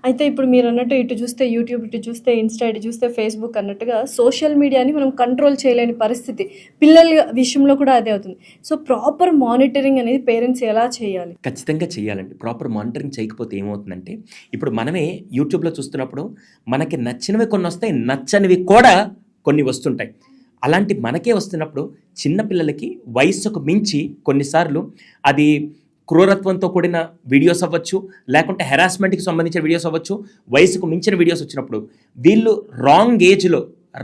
అయితే ఇప్పుడు మీరన్నట్టు ఇటు చూస్తే యూట్యూబ్, ఇటు చూస్తే ఇన్‌స్టా, ఇటు చూస్తే ఫేస్‌బుక్ అన్నట్టుగా సోషల్ మీడియాని మనం కంట్రోల్ చేయలేని పరిస్థితి. పిల్లల విషయంలో కూడా అదే అవుతుంది. సో, ప్రాపర్ మానిటరింగ్ అనేది పేరెంట్స్ ఎలా చేయాలి? ఖచ్చితంగా చేయాలండి. ప్రాపర్ మానిటరింగ్ చేయకపోతే ఏమవుతుందంటే, ఇప్పుడు మనమే యూట్యూబ్‌లో చూస్తున్నప్పుడు మనకి నచ్చినవి కొన్నొస్తాయి, నచ్చనివి కూడా కొన్ని వస్తుంటాయి. అలాంటి మనకే వస్తున్నప్పుడు చిన్న పిల్లలకి వయస్సుకు మించి కొన్నిసార్లు అది క్రూరత్వంతో కూడిన వీడియోస్ అవ్వచ్చు, లేకుంటే హెరాస్మెంట్కి సంబంధించిన వీడియోస్ అవ్వచ్చు, వయసుకు మించిన వీడియోస్ వచ్చినప్పుడు వీళ్ళు రాంగ్ ఏజ్లో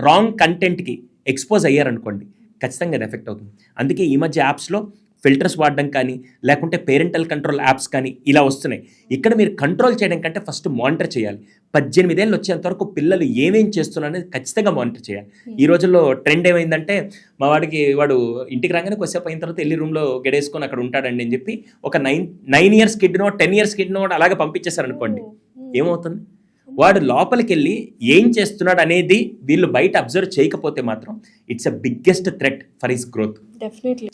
రాంగ్ కంటెంట్కి ఎక్స్పోజ్ అయ్యారనుకోండి, ఖచ్చితంగా అది ఎఫెక్ట్ అవుతుంది. అందుకే ఈ మధ్య యాప్స్లో ఫిల్టర్స్ వాడడం కానీ, లేకుంటే పేరెంటల్ కంట్రోల్ యాప్స్ కానీ ఇలా వస్తున్నాయి. ఇక్కడ మీరు కంట్రోల్ చేయడం కంటే ఫస్ట్ మానిటర్ చేయాలి. 18 ఏళ్ళు వచ్చేంత వరకు పిల్లలు ఏమేం చేస్తున్నారు అనేది ఖచ్చితంగా మానిటర్ చేయాలి. ఈ రోజుల్లో ట్రెండ్ ఏమైందంటే, మా వాడు ఇంటికి రాగానే కొద్దిసేపు అయిన తర్వాత వెళ్ళి రూమ్లో గెడేసుకొని అక్కడ ఉంటాడండి అని చెప్పి ఒక 9 ఇయర్స్ కిడ్నో 10 ఇయర్స్ కిడ్నో కూడా అలాగే పంపించేశారనుకోండి, ఏమవుతుంది? వాడు లోపలికి వెళ్ళి ఏం చేస్తున్నాడు అనేది వీళ్ళు బయట అబ్జర్వ్ చేయకపోతే మాత్రం it's a biggest threat for his growth.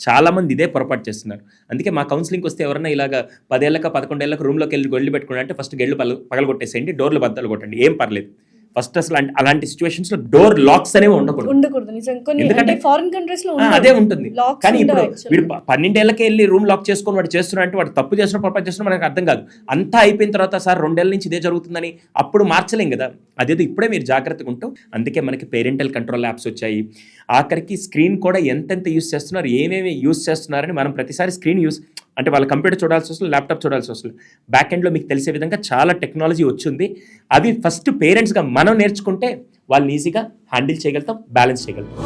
చాలా మంది ఇదే పొరపాటు చేస్తున్నారు. అందుకే మా కౌన్సిలింగ్కి వస్తే ఎవరైనా ఇలాగా 10 ఏళ్ళకి 11 ఏళ్ళకి రూమ్లోకి వెళ్ళి గొళ్ళు పెట్టుకున్నా అంటే ఫస్ట్ గెళ్ళు పగలగొట్టేసేయండి, డోర్లు బద్దలు కొట్టండి, ఏం పర్లేదు. ఫస్ట్ అసలు అలాంటి సిచ్యువేషన్స్ లో డోర్ లాక్స్ అనేవి ఉండకూడదు. ఎందుకంటే ఫారిన్ కంట్రీస్ లో అదే ఉంటుంది. కానీ ఇప్పుడు వీడు 12 ఏళ్ళకే వెళ్ళి రూమ్ లాక్ చేసుకొని వాడు చేస్తున్నా అంటే వాడు తప్పు చేస్తున్నా పొరపాటు చేస్తున్నా మనకు అర్థం కాదు. అంతా అయిపోయిన తర్వాత సార్ 2 ఏళ్ళ నుంచి ఇదే జరుగుతుందని అప్పుడు మార్చలేం కదా. అదేదో ఇప్పుడే మీరు జాగ్రత్తగా ఉంటాం. అందుకే మనకి పేరెంటల్ కంట్రోల్ యాప్స్ వచ్చాయి. ఆఖరికి స్క్రీన్ కూడా ఎంతెంత యూస్ చేస్తున్నారు, ఏమేమి యూస్ చేస్తున్నారని మనం ప్రతిసారి స్క్రీన్ యూస్ అంటే వాళ్ళ కంప్యూటర్ చూడాల్సి వస్తుంది, ల్యాప్టాప్ చూడాల్సి వస్తుంది. బ్యాక్ ఎండ్లో మీకు తెలిసే విధంగా చాలా టెక్నాలజీ వచ్చింది. అవి ఫస్ట్ పేరెంట్స్గా మనం నేర్చుకుంటే వాళ్ళని ఈజీగా హ్యాండిల్ చేయగలుగుతాం, బ్యాలెన్స్ చేయగలుగుతాం.